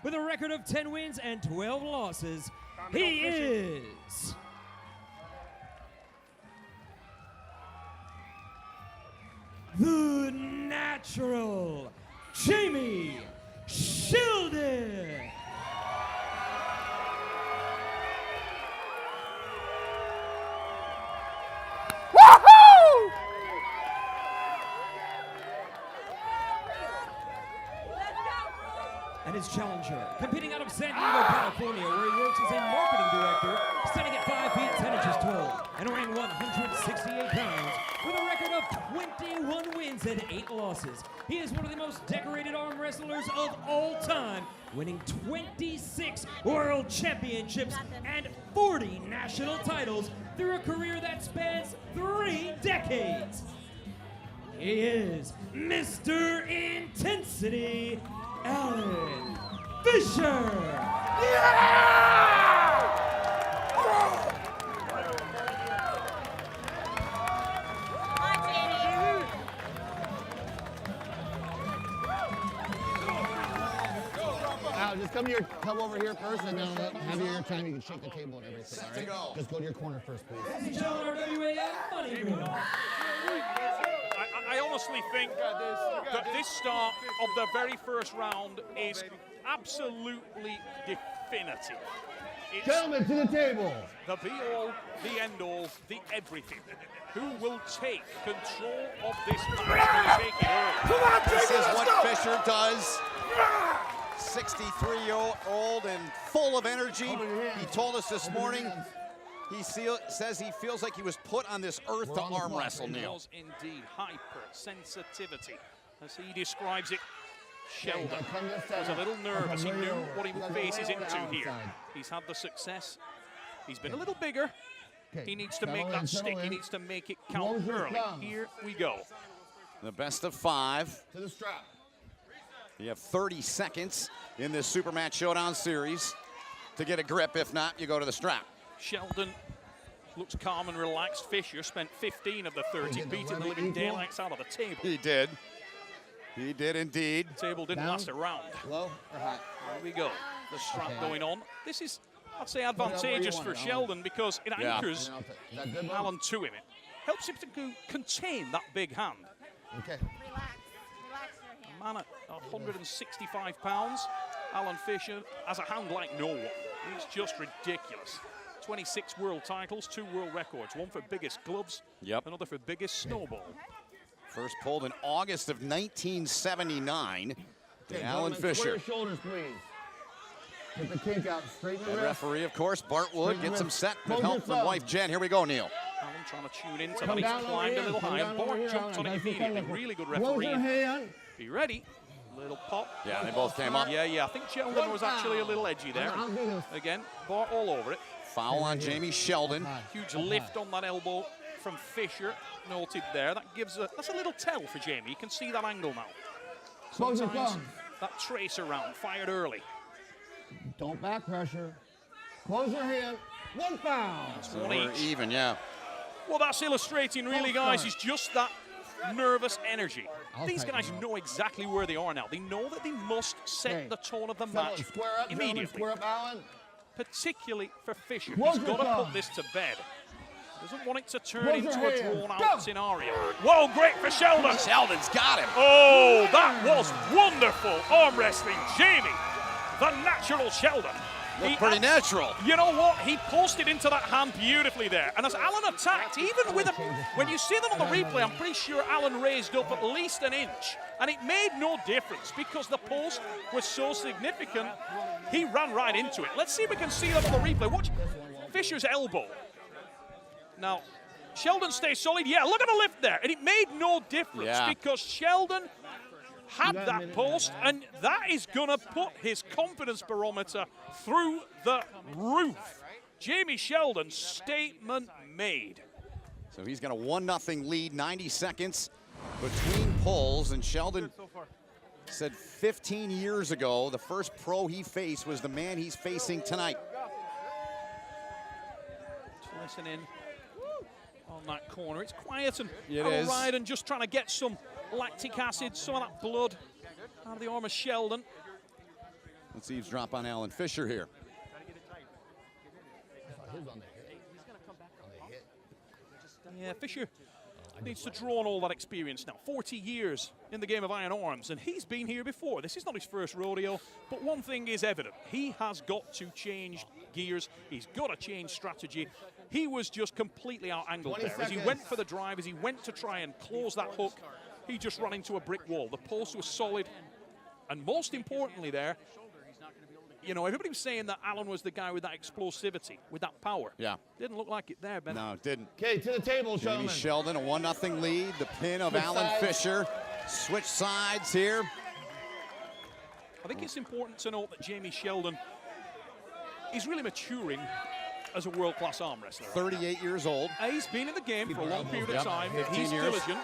with a record of 10 wins and 12 losses, he is the natural Jamie Sheldon. Woohoo! And his challenger, competing out of San Diego, California, where he works as a marketing director, standing at 5 feet 10 inches tall and weighing 168 pounds, with a record of 21 wins and 8 losses. He is one of the most decorated arm wrestlers of all time, winning 26 world championships and 40 national titles through a career that spans 3 decades. He is Mr. Intensity, Alan Fisher. Yeah! Now, just come over here first, and then I'll have your time. You can shake the table and everything. All right? Just go to your corner first, please. I honestly think that this start of the very first round is absolutely definitive. It's Gentlemen, to the table. the be-all, the end-all, the everything. Who will take control of this match and take it over? Come on, This Jamie, is let's what go. Fisher does. 63-year-old and full of energy. He told us this morning he says he feels like he was put on this earth to arm wrestle, Neil. Was indeed hypersensitivity, as he describes it. Sheldon was a little nervous. He knew what he faces into here. He's had the success. He's been a little bigger. He needs to make that stick. He needs to make it count early. Here we go. The best of 5. To the strap. You have 30 seconds in this Supermatch Showdown series to get a grip. If not, you go to the strap. Sheldon looks calm and relaxed. Fisher spent 15 of the 30, beating the living daylights out of the table. He did. He did indeed. The table didn't last a round. Low or high? Here we go. The strap going on. This is, I'd say, advantageous for Sheldon because it anchors Alan to him. It helps him to contain that big hand. Okay. A man at 165 pounds, Alan Fisher has a hand like no one. It's just ridiculous. 26 world titles, 2 world records, one for biggest gloves, another for biggest snowball. First pulled in August of 1979. Alan Fisher. Square your shoulders, please. Get the kink out, straighten the The wrist. referee, of course, Bart Wood, gets him set with help from wife Jen. Here we go, Neil. Alan trying to tune into that. He's climbed a little high, and Bart jumped on it immediately. Really good referee. Be ready. Little pop. Yeah, they both came up. Yeah. I think Sheldon was actually a little edgy there. Again, Bart all over it. Foul on Jamie Sheldon. Huge lift on that elbow from Fisher, noted there. That's a little tell for Jamie. You can see that angle now. Sometimes that trace around, fired early. Don't back pressure. Close your hand. 1 foul. That's one We're each. even, yeah. Well, that's illustrating really, guys, is just that nervous energy. These guys know exactly where they are now. They know that they must set the tone of the match immediately. Square up, Alan. Particularly for Fisher. He's got to put this to bed. Doesn't want it to turn into a drawn-out scenario. Whoa, great for Sheldon. Sheldon's got him. Oh, that was wonderful arm wrestling. Jamie, the natural Sheldon. Looked pretty natural. You know what? He posted into that hand beautifully there. And as Alan attacked, even with when you see them on the replay, I'm pretty sure Alan raised up at least an inch. And it made no difference because the post was so significant. He ran right into it. Let's see if we can see that on the replay. Watch Fisher's elbow. Now, Sheldon stays solid. Yeah, look at the lift there. And it made no difference because Sheldon had that post, and that is going to put his confidence barometer through the roof. Jamie Sheldon, statement made. So he's got a 1-0 lead, 90 seconds between pulls, and Sheldon said 15 years ago the first pro he faced was the man he's facing tonight. Listen in on that corner. It's quiet and is. right, and just trying to get some lactic acid, some of that blood out of the arm of Sheldon. Let's eavesdrop on Alan Fisher here. Yeah, Fisher needs to draw on all that experience now. 40 years in the game of iron arms, and he's been here before. This is not his first rodeo, but one thing is evident. He has got to change gears. He's got to change strategy. He was just completely out-angled there. As he went for the drive, as he went to try and close that hook, he just ran into a brick wall. The post was solid, and most importantly there, you know, everybody was saying that Alan was the guy with that explosivity, with that power. Yeah. Didn't look like it there, Ben. No, it didn't. Okay, to the table, Jamie gentlemen. Sheldon, a 1-0 lead. The pin of Alan Fisher. Switch sides here. I think it's important to note that Jamie Sheldon is really maturing as a world-class arm wrestler. 38 years old. He's been in the game for a long period of Yep, time. 15 He's years. diligent,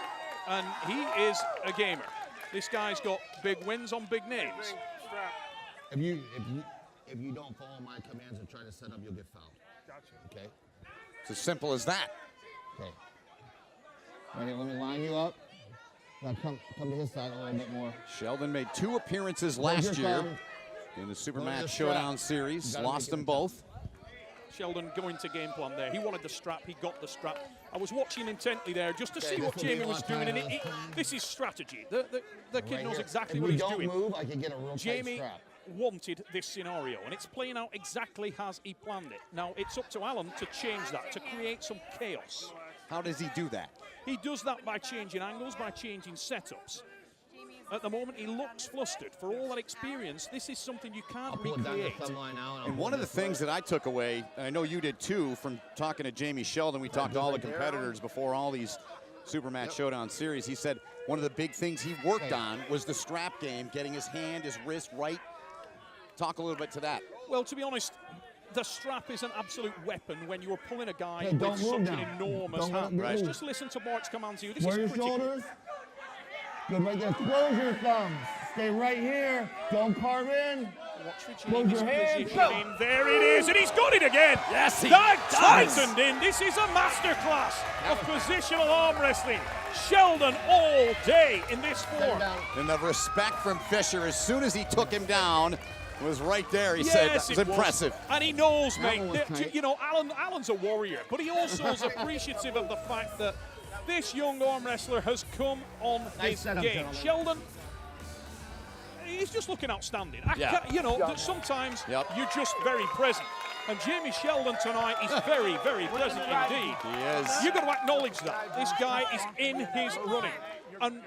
and he is a gamer. This guy's got big wins on big names. If you don't follow my commands and try to set up, you'll get fouled. Gotcha. Okay. It's as simple as that. Okay. Ready? Let me line you up. Now come to his side a little bit more. Sheldon made 2 appearances Hold last your year thumb. in the Hold Supermatch your Showdown strap. Series. You gotta Lost make it them a both. Sheldon going to game plan there. He wanted the strap, he got the strap. I was watching intently there just to Okay, see this what will be Jamie a was lot doing, and tighter. this is strategy. The kid Right knows here. exactly if what we he's don't doing. move, I can get a real tight Jamie strap. wanted this scenario, and it's playing out exactly as he planned it. Now, it's up to Alan to change that, to create some chaos. How does he do that? He does that by changing angles, by changing setups. At the moment, he looks flustered. For all that experience, this is something you I'll can't pull it down your recreate. thumb line now. And one of the things that I took away, and I know you did too, from talking to Jamie Sheldon, we talked to all the competitors before all these Supermatch Showdown series. He said one of the big things he worked on was the strap game, getting his hand, his wrist right. Talk a little bit to that. Well, to be honest, the strap is an absolute weapon when you're pulling a guy Hey, don't with move such now. an enormous Don't let hand. it move. Just listen to Mark's commands here. This Square is your critical. shoulders. Good, right there. Close your thumbs. Stay right here. Don't carve in. Watch for Close Jamie's your hands. positioning. There it is, and he's got it again. Yes, he that does. tightened in. This is a masterclass of positional arm wrestling. Sheldon all day in this form. And the respect from Fisher as soon as he took him down was right there. He said that was it impressive. And he knows, That mate, one was that, tight. you know, Alan's a warrior, but he also is appreciative of the fact that this young arm wrestler has come on Nice his setup, game. gentlemen. Sheldon, he's just looking outstanding. Yeah. You know, that sometimes Yep. you're just very present. And Jamie Sheldon tonight is very, very pleasant indeed. He is. You've got to acknowledge that. This guy is in his running. And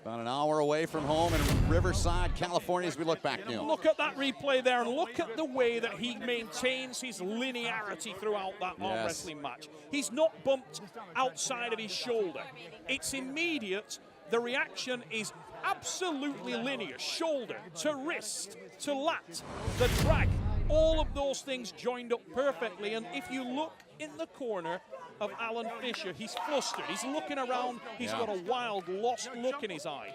About an hour away from home in Riverside, California, as we look back now. look at that replay there, and look at the way that he maintains his linearity throughout that arm Yes. wrestling match. He's not bumped outside of his shoulder. It's immediate. The reaction is absolutely linear. Shoulder to wrist to lat, the drag, all of those things joined up perfectly. And if you look in the corner of Alan Fisher, he's flustered. He's looking around. He's got a wild, lost look in his eye.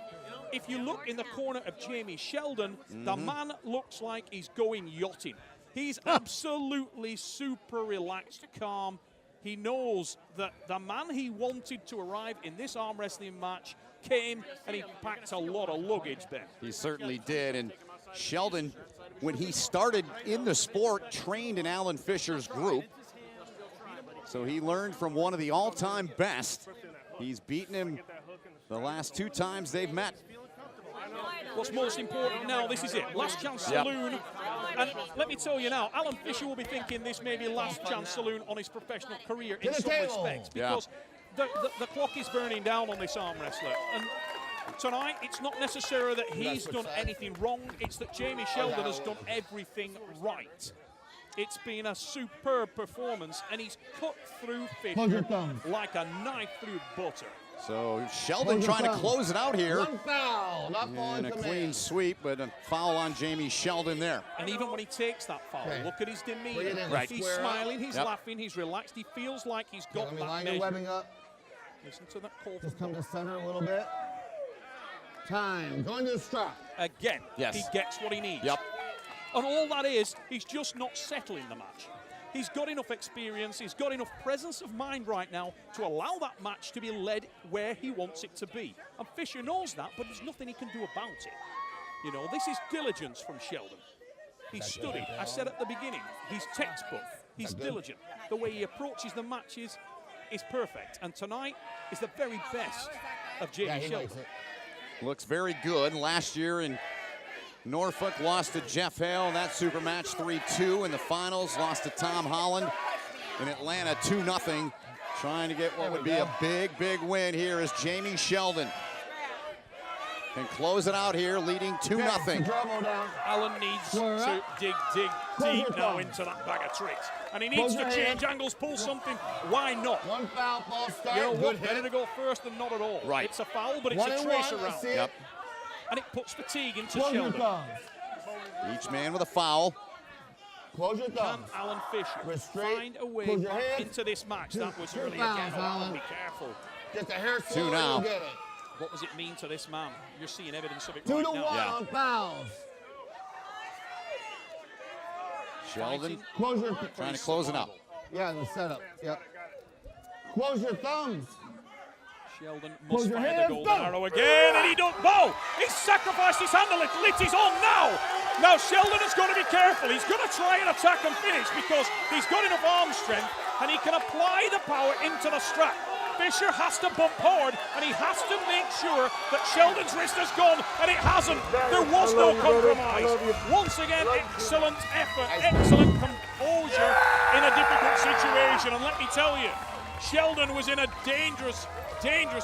If you look in the corner of Jamie Sheldon, the man looks like he's going yachting. He's absolutely super relaxed, calm. He knows that the man he wanted to arrive in this arm wrestling match came, and he packed a lot of luggage, Ben. He certainly did. And Sheldon, when he started in the sport, trained in Alan Fisher's group. So he learned from one of the all-time best. He's beaten him the last 2 times they've met. What's most important now, this is it. Last chance Yep. saloon. And let me tell you now, Alan Fisher will be thinking this may be last chance saloon on his professional career in To the some table. respects. Yeah. Because the clock is burning down on this arm wrestler. And tonight, it's not necessarily that he's done anything wrong. It's that Jamie Sheldon has done everything right. It's been a superb performance, and he's cut through Hold your Fisher thumbs. like a knife through butter. So Sheldon Hold your trying to thumbs. close it out here. One foul. Not following And a clean command. sweep, but a foul on Jamie Sheldon there. And even when he takes that foul, Okay. look at his Bring it demeanor. in, Right. He's square up. smiling, he's Yep. laughing, he's relaxed. He feels like he's Okay, got let me that line your measure. webbing up. Listen to that call. Just come to center a little bit. Time. Going to the strap. Again, Yes. he gets what he needs. Yep. And all that is, he's just not settling the match. He's got enough experience, he's got enough presence of mind right now to allow that match to be led where he wants it to be. And Fisher knows that, but there's nothing he can do about it. You know, this is diligence from Sheldon. He's studied. I said at the beginning, he's textbook. He's diligent. The way he approaches the matches is perfect. And tonight is the very best of Jamie Sheldon. Looks very good. Last year in Norfolk, lost to Jeff Hale. That super match 3-2 in the finals. Lost to Tom Holland in Atlanta 2-0. Trying to get what would be a big, big win here is Jamie Sheldon. Can close it out here, leading 2-0. Alan needs to dig deep now into that bag of tricks. And he needs to change angles, pull something. Why not? One foul, false start. You know what? Better to go first than not at all. Right. It's a foul, but it's a trace around. Yep. And it puts fatigue into Sheldon. Each man with a foul. Close your Can thumbs. Alan Fisher find a way back into this match? That was really a gamble. Be careful. Just a hair Two now. Get it. What does it mean to this man? You're seeing evidence of it 2 right to now. 1 on fouls. Sheldon Close your trying to close it out. Yeah, the setup. Yep. Close your thumbs. Sheldon Close must your fire the hands, golden go. arrow again, and he don't. Whoa! He's sacrificed his handle. It is on now. Now Sheldon has got to be careful. He's going to try and attack and finish because he's got enough arm strength and he can apply the power into the strap. Fisher has to bump hard and he has to make sure that Sheldon's wrist has gone, and it hasn't. There was no compromise. Once again, excellent effort, excellent composure in a difficult situation. And let me tell you, Sheldon was in a dangerous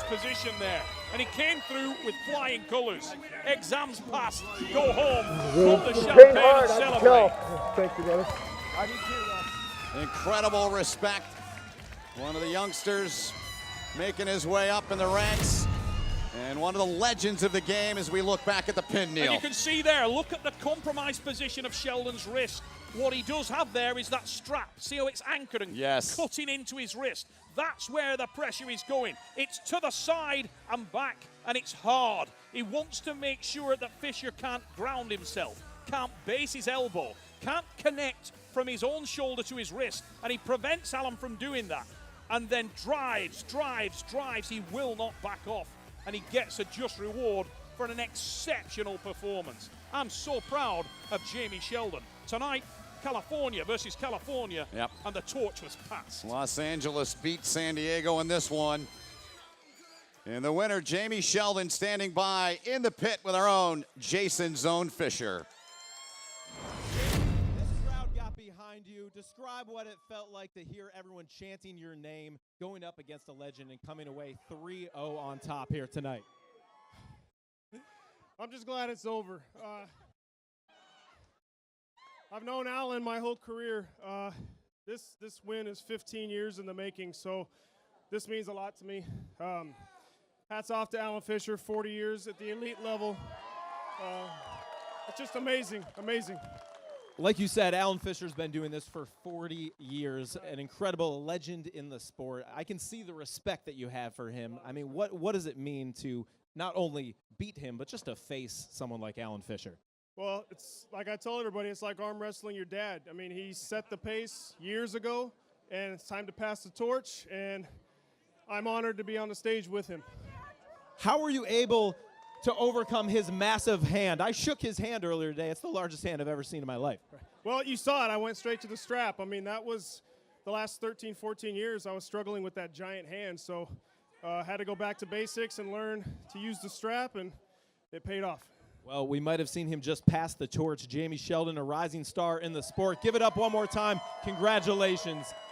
position there. And he came through with flying colours. Exams passed, go home, pop the champagne and celebrate. Thank you, brother. Incredible respect. One of the youngsters making his way up in the ranks. And one of the legends of the game as we look back at the pin, Neil. And you can see there, look at the compromised position of Sheldon's wrist. What he does have there is that strap. See how it's anchored and cutting into his wrist. That's where the pressure is going. It's to the side and back, and it's hard. He wants to make sure that Fisher can't ground himself, can't base his elbow, can't connect from his own shoulder to his wrist, and he prevents Alan from doing that. And then drives. He will not back off, and he gets a just reward for an exceptional performance. I'm so proud of Jamie Sheldon. Tonight, California versus California, and the torch was passed. Los Angeles beat San Diego in this one. And the winner, Jamie Sheldon, standing by in the pit with our own Jason Zone Fisher. This crowd got behind you. Describe what it felt like to hear everyone chanting your name, going up against a legend and coming away 3-0 on top here tonight. I'm just glad it's over. I've known Alan my whole career. This win is 15 years in the making, so this means a lot to me. Hats off to Alan Fisher, 40 years at the elite level. It's just amazing. Like you said, Alan Fisher's been doing this for 40 years, an incredible legend in the sport. I can see the respect that you have for him. I mean, what does it mean to not only beat him, but just to face someone like Alan Fisher? Well, it's like I tell everybody, it's like arm wrestling your dad. I mean, he set the pace years ago, and it's time to pass the torch, and I'm honored to be on the stage with him. How were you able to overcome his massive hand? I shook his hand earlier today. It's the largest hand I've ever seen in my life. Well, you saw it. I went straight to the strap. I mean, that was the last 13, 14 years I was struggling with that giant hand, so had to go back to basics and learn to use the strap, and it paid off. Well, we might have seen him just pass the torch. Jamie Sheldon, a rising star in the sport. Give it up one more time. Congratulations.